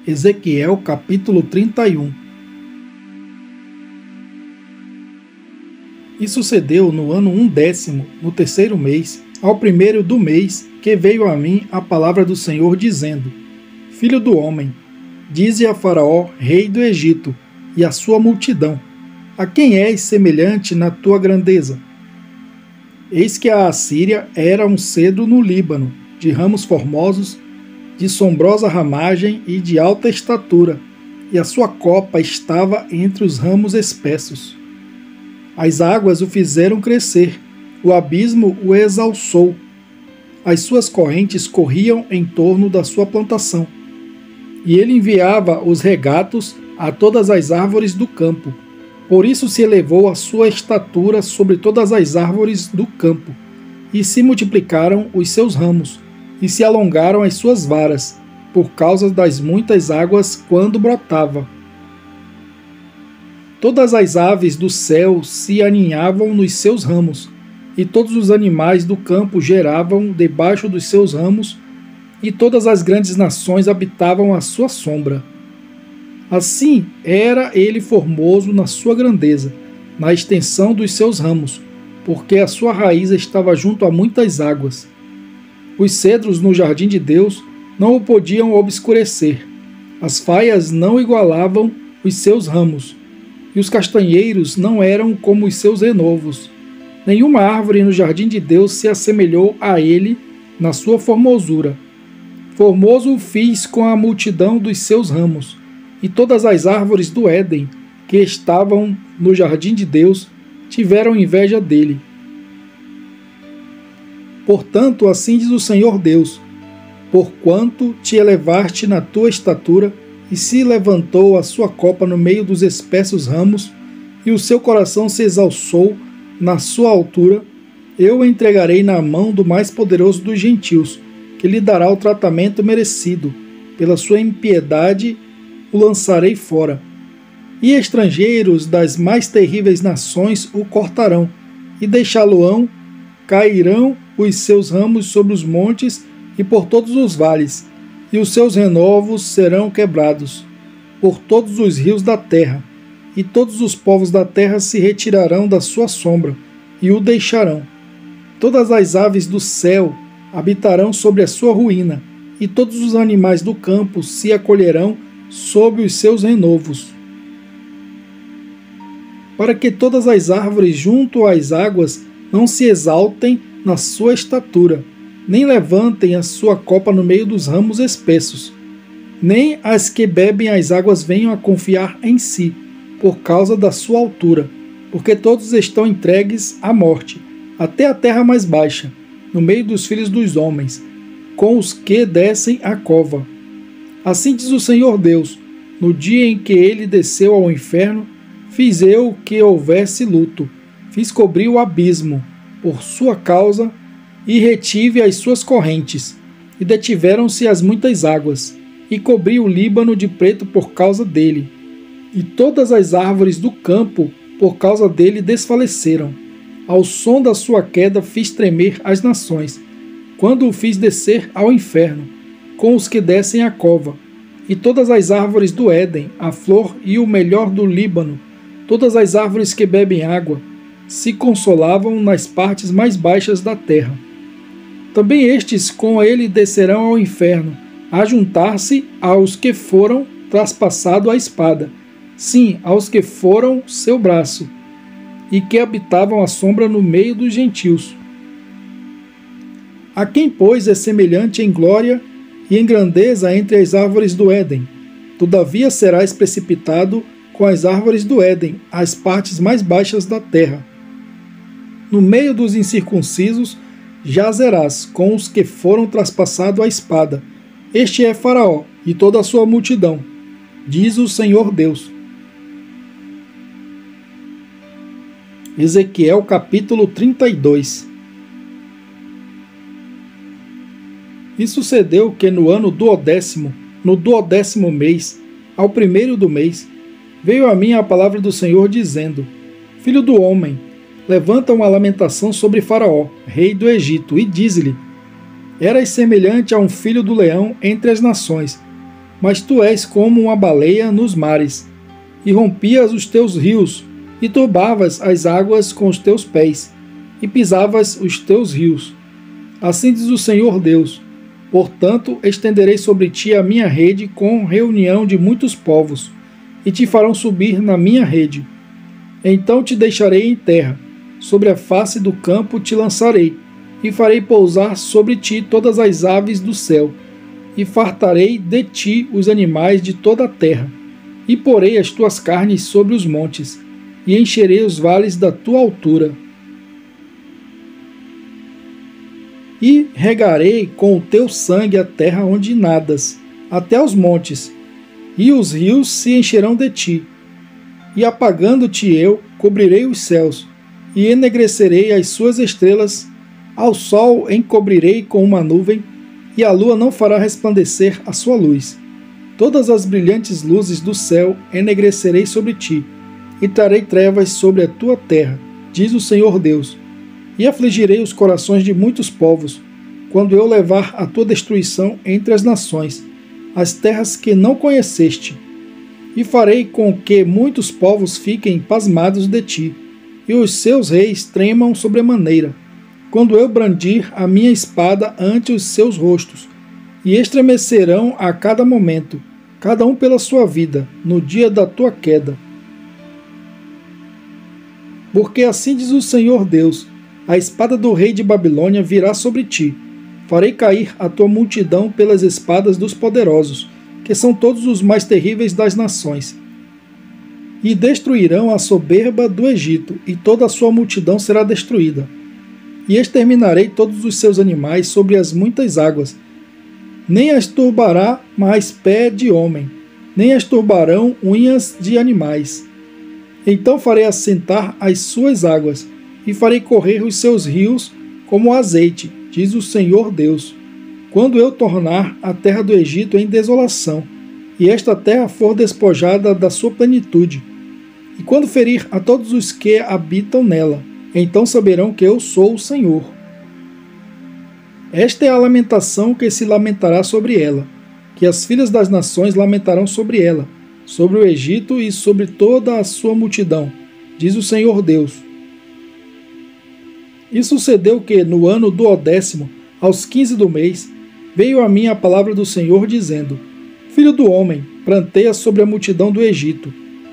Ezequiel capítulo 31. E sucedeu no ano 1º, no 3º mês, ao 1º do mês, que veio a mim a palavra do Senhor, dizendo: Filho do homem, dize a Faraó, rei do Egito, e a sua multidão: a quem és semelhante na tua grandeza? Eis que a Assíria era um cedro no Líbano, de ramos formosos, de sombrosa ramagem e de alta estatura, e a sua copa estava entre os ramos espessos. As águas o fizeram crescer, o abismo o exalçou. As suas correntes corriam em torno da sua plantação. E ele enviava os regatos a todas as árvores do campo. Por isso se elevou a sua estatura sobre todas as árvores do campo, e se multiplicaram os seus ramos, e se alongaram as suas varas, por causa das muitas águas quando brotava. Todas as aves do céu se aninhavam nos seus ramos, e todos os animais do campo geravam debaixo dos seus ramos, e todas as grandes nações habitavam à sua sombra. Assim era ele formoso na sua grandeza, na extensão dos seus ramos, porque a sua raiz estava junto a muitas águas. Os cedros no jardim de Deus não o podiam obscurecer, as faias não igualavam os seus ramos, e os castanheiros não eram como os seus renovos. Nenhuma árvore no jardim de Deus se assemelhou a ele na sua formosura. Formoso o fiz com a multidão dos seus ramos, e todas as árvores do Éden, que estavam no jardim de Deus, tiveram inveja dele. Portanto, assim diz o Senhor Deus: porquanto te elevaste na tua estatura, e se levantou a sua copa no meio dos espessos ramos, e o seu coração se exalçou na sua altura, eu o entregarei na mão do mais poderoso dos gentios, que lhe dará o tratamento merecido. Pela sua impiedade o lançarei fora. E estrangeiros das mais terríveis nações o cortarão, e deixá-lo-ão, cairão os seus ramos sobre os montes e por todos os vales, e os seus renovos serão quebrados por todos os rios da terra, e todos os povos da terra se retirarão da sua sombra, e o deixarão. Todas as aves do céu habitarão sobre a sua ruína, e todos os animais do campo se acolherão sob os seus renovos. Para que todas as árvores junto às águas não se exaltem na sua estatura, nem levantem a sua copa no meio dos ramos espessos, nem as que bebem as águas venham a confiar em si, por causa da sua altura, porque todos estão entregues à morte, até a terra mais baixa, no meio dos filhos dos homens, com os que descem à cova. Assim diz o Senhor Deus: no dia em que ele desceu ao inferno, fiz eu que houvesse luto, fiz cobrir o abismo por sua causa, e retive as suas correntes, e detiveram-se as muitas águas, e cobri o Líbano de preto por causa dele, e todas as árvores do campo por causa dele desfaleceram. Ao som da sua queda fiz tremer as nações, quando o fiz descer ao inferno, com os que descem à cova, e todas as árvores do Éden, a flor e o melhor do Líbano, todas as árvores que bebem água, se consolavam nas partes mais baixas da terra. Também estes com ele descerão ao inferno, a juntar-se aos que foram traspassados à espada, sim, aos que foram seu braço, e que habitavam a sombra no meio dos gentios. A quem, pois, é semelhante em glória e em grandeza entre as árvores do Éden? Todavia serás precipitado com as árvores do Éden, às partes mais baixas da terra. No meio dos incircuncisos jazerás com os que foram traspassados à espada. Este é Faraó e toda a sua multidão, diz o Senhor Deus. Ezequiel capítulo 32. E sucedeu que no ano duodécimo, no 12º mês, ao 1º do mês, veio a mim a palavra do Senhor dizendo: Filho do homem, levanta uma lamentação sobre Faraó, rei do Egito, e diz-lhe: Eras semelhante a um filho do leão entre as nações, mas tu és como uma baleia nos mares, e rompias os teus rios, e turbavas as águas com os teus pés, e pisavas os teus rios. Assim diz o Senhor Deus: portanto, estenderei sobre ti a minha rede com reunião de muitos povos, e te farão subir na minha rede. Então te deixarei em terra, sobre a face do campo te lançarei, e farei pousar sobre ti todas as aves do céu, e fartarei de ti os animais de toda a terra, e porei as tuas carnes sobre os montes, e encherei os vales da tua altura. E regarei com o teu sangue a terra onde nadas, até os montes, e os rios se encherão de ti. E apagando-te eu, cobrirei os céus, e enegrecerei as suas estrelas, ao sol encobrirei com uma nuvem, e a lua não fará resplandecer a sua luz. Todas as brilhantes luzes do céu enegrecerei sobre ti, e trarei trevas sobre a tua terra, diz o Senhor Deus. E afligirei os corações de muitos povos, quando eu levar a tua destruição entre as nações, as terras que não conheceste. E farei com que muitos povos fiquem pasmados de ti, e os seus reis tremam sobremaneira, quando eu brandir a minha espada ante os seus rostos, e estremecerão a cada momento, cada um pela sua vida, no dia da tua queda. Porque assim diz o Senhor Deus: a espada do rei de Babilônia virá sobre ti. Farei cair a tua multidão pelas espadas dos poderosos, que são todos os mais terríveis das nações. E destruirão a soberba do Egito, e toda a sua multidão será destruída. E exterminarei todos os seus animais sobre as muitas águas. Nem as turbará mais pé de homem, nem as turbarão unhas de animais. Então farei assentar as suas águas, e farei correr os seus rios como azeite, diz o Senhor Deus. Quando eu tornar a terra do Egito em desolação, e esta terra for despojada da sua plenitude, e quando ferir a todos os que habitam nela, então saberão que eu sou o Senhor. Esta é a lamentação que se lamentará sobre ela, que as filhas das nações lamentarão sobre ela, sobre o Egito e sobre toda a sua multidão, diz o Senhor Deus. E sucedeu que, no ano 12º, aos 15 do mês, veio a mim a palavra do Senhor, dizendo: Filho do homem, pranteia sobre a multidão do Egito,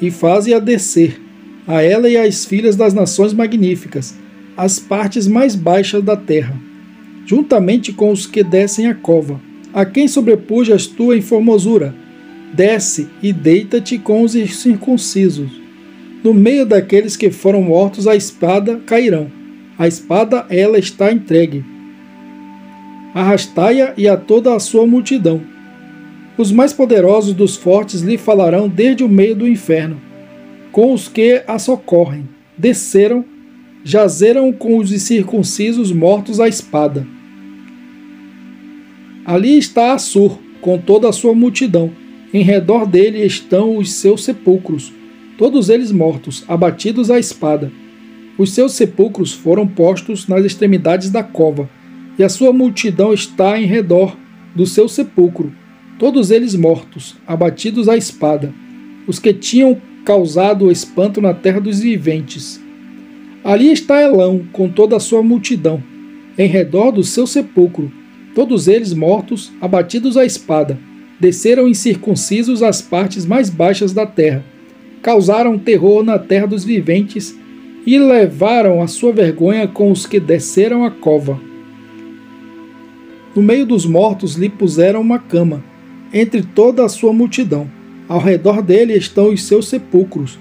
e faze-a descer, a ela e às filhas das nações magníficas, as partes mais baixas da terra, juntamente com os que descem a cova, a quem sobrepujas tu em formosura. Desce e deita-te com os incircuncisos. No meio daqueles que foram mortos a espada cairão. A espada, ela está entregue. Arrastai-a e a toda a sua multidão. Os mais poderosos dos fortes lhe falarão desde o meio do inferno. Com os que a socorrem, desceram, jazeram com os incircuncisos mortos à espada. Ali está Assur, com toda a sua multidão. Em redor dele estão os seus sepulcros, todos eles mortos, abatidos à espada. Os seus sepulcros foram postos nas extremidades da cova, e a sua multidão está em redor do seu sepulcro, todos eles mortos, abatidos à espada, os que tinham causado o espanto na terra dos viventes. Ali está Elão, com toda a sua multidão, em redor do seu sepulcro, todos eles mortos, abatidos à espada. Desceram incircuncisos às partes mais baixas da terra, causaram terror na terra dos viventes e levaram a sua vergonha com os que desceram a cova. No meio dos mortos lhe puseram uma cama, entre toda a sua multidão. Ao redor dele estão os seus sepulcros.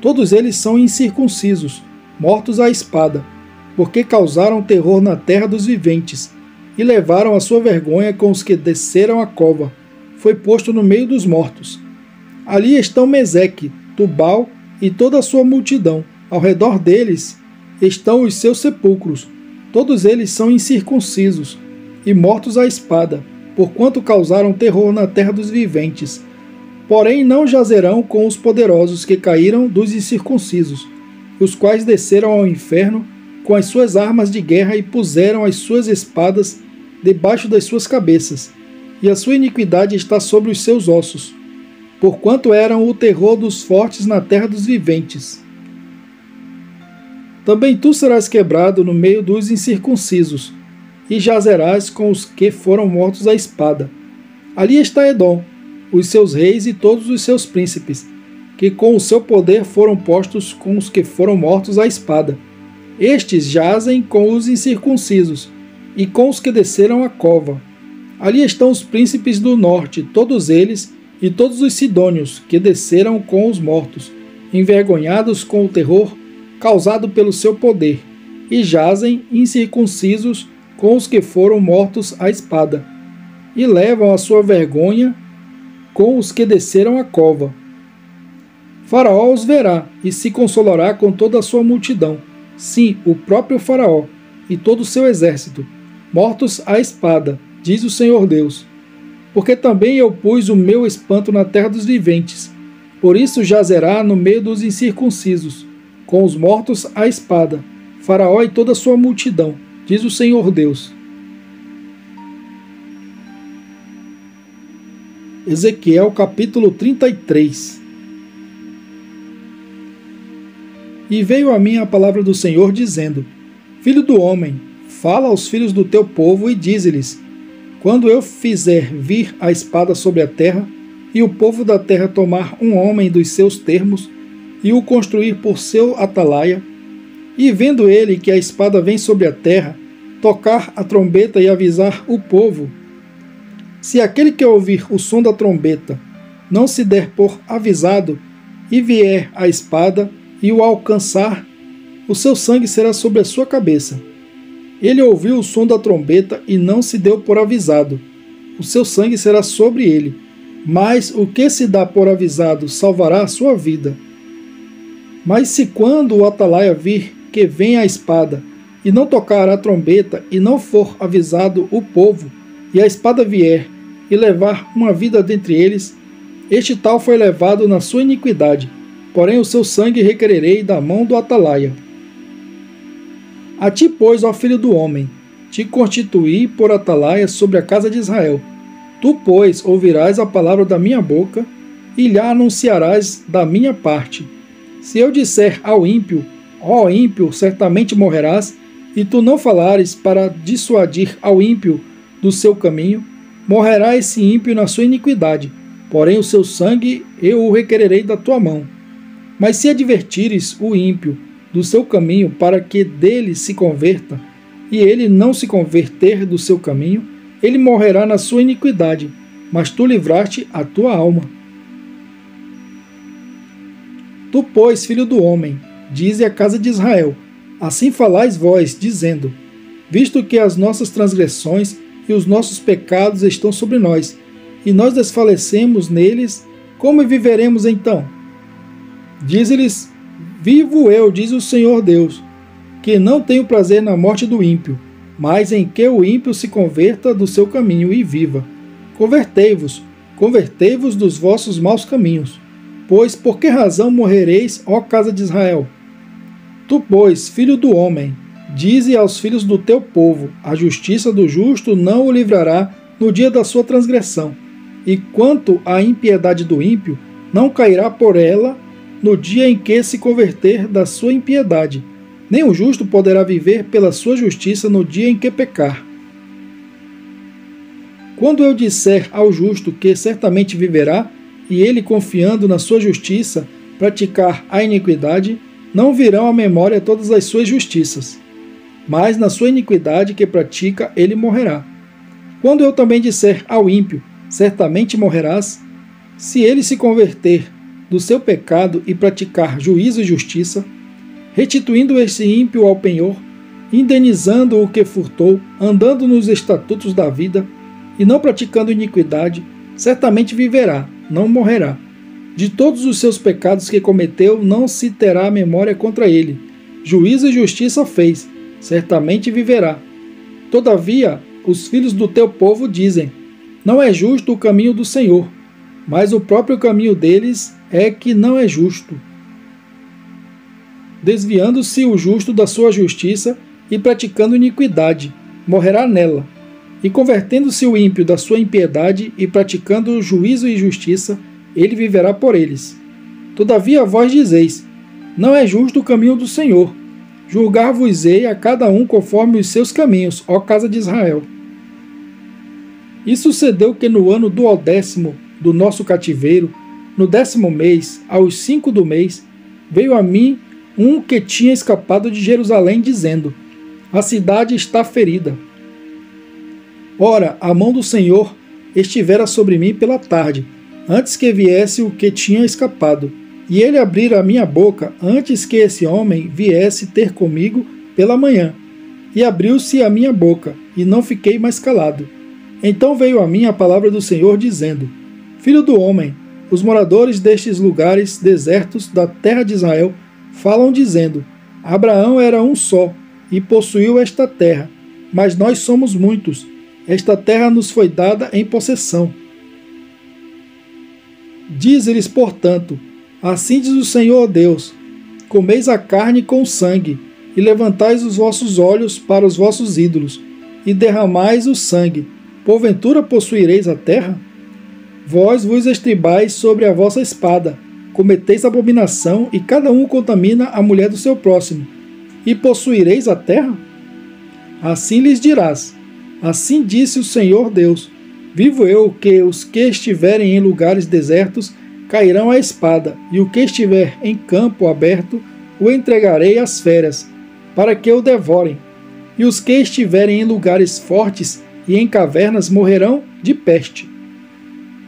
Todos eles são incircuncisos, mortos à espada, porque causaram terror na terra dos viventes e levaram a sua vergonha com os que desceram a cova. Foi posto no meio dos mortos. Ali estão Meseque, Tubal e toda a sua multidão. Ao redor deles estão os seus sepulcros. Todos eles são incircuncisos e mortos à espada, porquanto causaram terror na terra dos viventes. Porém não jazerão com os poderosos que caíram dos incircuncisos, os quais desceram ao inferno com as suas armas de guerra e puseram as suas espadas debaixo das suas cabeças. e a sua iniquidade está sobre os seus ossos, porquanto eram o terror dos fortes na terra dos viventes. Também tu serás quebrado no meio dos incircuncisos, e jazerás com os que foram mortos à espada. Ali está Edom, os seus reis e todos os seus príncipes, que com o seu poder foram postos com os que foram mortos à espada. Estes jazem com os incircuncisos, e com os que desceram a cova. Ali estão os príncipes do norte, todos eles, e todos os sidônios, que desceram com os mortos, envergonhados com o terror causado pelo seu poder, e jazem incircuncisos com os que foram mortos à espada, e levam a sua vergonha com os que desceram a cova. Faraó os verá e se consolará com toda a sua multidão, sim, o próprio Faraó e todo o seu exército, mortos à espada, diz o Senhor Deus. Porque também eu pus o meu espanto na terra dos viventes, por isso jazerá no meio dos incircuncisos, com os mortos à espada, Faraó e toda a sua multidão, diz o Senhor Deus. Ezequiel capítulo 33. E veio a mim a palavra do Senhor, dizendo: Filho do homem, fala aos filhos do teu povo e dize-lhes: Quando eu fizer vir a espada sobre a terra, e o povo da terra tomar um homem dos seus termos, e o construir por seu atalaia, e vendo ele que a espada vem sobre a terra, tocar a trombeta e avisar o povo, se aquele que ouvir o som da trombeta não se der por avisado, e vier a espada, e o alcançar, o seu sangue será sobre a sua cabeça. Ele ouviu o som da trombeta e não se deu por avisado, o seu sangue será sobre ele, mas o que se dá por avisado salvará a sua vida. Mas se quando o atalaia vir que vem a espada, e não tocar a trombeta, e não for avisado o povo, e a espada vier, e levar uma vida dentre eles, este tal foi levado na sua iniquidade, porém o seu sangue requererei da mão do atalaia. A ti, pois, ó filho do homem, te constituí por atalaia sobre a casa de Israel. Tu, pois, ouvirás a palavra da minha boca, e lhe anunciarás da minha parte. Se eu disser ao ímpio, ó ímpio, certamente morrerás, e tu não falares para dissuadir ao ímpio do seu caminho, morrerá esse ímpio na sua iniquidade, porém o seu sangue eu o requererei da tua mão. Mas se advertires o ímpio do seu caminho para que dele se converta, e ele não se converter do seu caminho, ele morrerá na sua iniquidade, mas tu livraste a tua alma. Tu, pois, filho do homem, dize à casa de Israel: assim falais vós, dizendo: visto que as nossas transgressões e os nossos pecados estão sobre nós, e nós desfalecemos neles, como viveremos então? Dize-lhes: vivo eu, diz o Senhor Deus, que não tenho prazer na morte do ímpio, mas em que o ímpio se converta do seu caminho e viva. Convertei-vos, convertei-vos dos vossos maus caminhos. Pois por que razão morrereis, ó casa de Israel? Tu, pois, filho do homem, dize aos filhos do teu povo: a justiça do justo não o livrará no dia da sua transgressão, e quanto à impiedade do ímpio, não cairá por ela no dia em que se converter da sua impiedade, nem o justo poderá viver pela sua justiça no dia em que pecar. Quando eu disser ao justo que certamente viverá, e ele, confiando na sua justiça, praticar a iniquidade, não virão à memória todas as suas justiças, mas na sua iniquidade que pratica ele morrerá. Quando eu também disser ao ímpio: certamente morrerás, se ele se converter do seu pecado e praticar juízo e justiça, restituindo esse ímpio ao penhor, indenizando o que furtou, andando nos estatutos da vida, e não praticando iniquidade, certamente viverá, não morrerá. De todos os seus pecados que cometeu, não se terá memória contra ele. Juízo e justiça fez, certamente viverá. Todavia, os filhos do teu povo dizem: não é justo o caminho do Senhor, mas o próprio caminho deles é que não é justo. Desviando-se o justo da sua justiça e praticando iniquidade, morrerá nela. E convertendo-se o ímpio da sua impiedade e praticando juízo e justiça, ele viverá por eles. Todavia vós dizeis: não é justo o caminho do Senhor. Julgar-vos-ei a cada um conforme os seus caminhos, ó casa de Israel. E sucedeu que no ano 12º do nosso cativeiro, no 10º mês, aos 5 do mês, veio a mim um que tinha escapado de Jerusalém, dizendo: a cidade está ferida. Ora, a mão do Senhor estivera sobre mim pela tarde, antes que viesse o que tinha escapado, e ele abrira a minha boca antes que esse homem viesse ter comigo pela manhã. E abriu-se a minha boca, e não fiquei mais calado. Então veio a mim a palavra do Senhor, dizendo: filho do homem, os moradores destes lugares desertos da terra de Israel falam dizendo: Abraão era um só, e possuiu esta terra, mas nós somos muitos. Esta terra nos foi dada em possessão. Diz-lhes, portanto: assim diz o Senhor Deus: comeis a carne com sangue, e levantais os vossos olhos para os vossos ídolos, e derramais o sangue. Porventura possuireis a terra? Vós vos estribais sobre a vossa espada, cometeis abominação, e cada um contamina a mulher do seu próximo. E possuireis a terra? Assim lhes dirás: assim disse o Senhor Deus: vivo eu que os que estiverem em lugares desertos cairão à espada, e o que estiver em campo aberto o entregarei às feras, para que o devorem. E os que estiverem em lugares fortes e em cavernas morrerão de peste.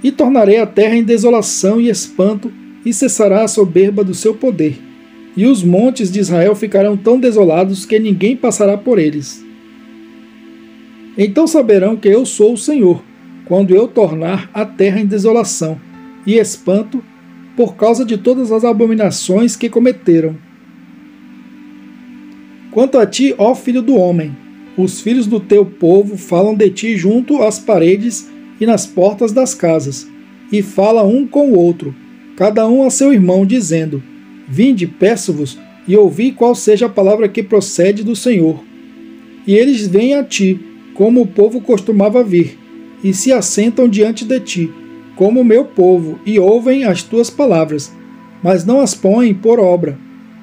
E tornarei a terra em desolação e espanto, e cessará a soberba do seu poder. E os montes de Israel ficarão tão desolados que ninguém passará por eles. Então saberão que eu sou o Senhor, quando eu tornar a terra em desolação e espanto, por causa de todas as abominações que cometeram. Quanto a ti, ó filho do homem, os filhos do teu povo falam de ti junto às paredes e nas portas das casas, e fala um com o outro, cada um a seu irmão, dizendo: vinde, peço-vos, e ouvi qual seja a palavra que procede do Senhor. E eles vêm a ti, como o povo costumava vir, e se assentam diante de ti, como o meu povo, e ouvem as tuas palavras, mas não as põem por obra,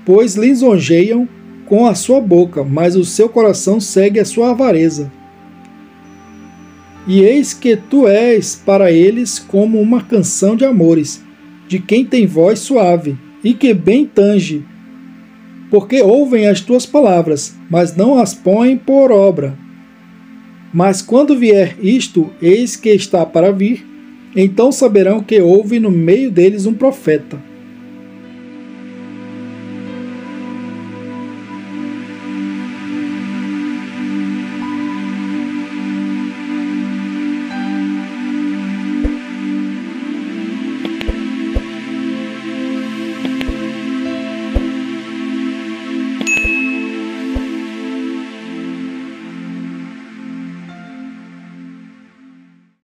pois lisonjeiam com a sua boca, mas o seu coração segue a sua avareza. E eis que tu és para eles como uma canção de amores, de quem tem voz suave, e que bem tange, porque ouvem as tuas palavras, mas não as põem por obra. Mas quando vier isto, eis que está para vir, então saberão que houve no meio deles um profeta.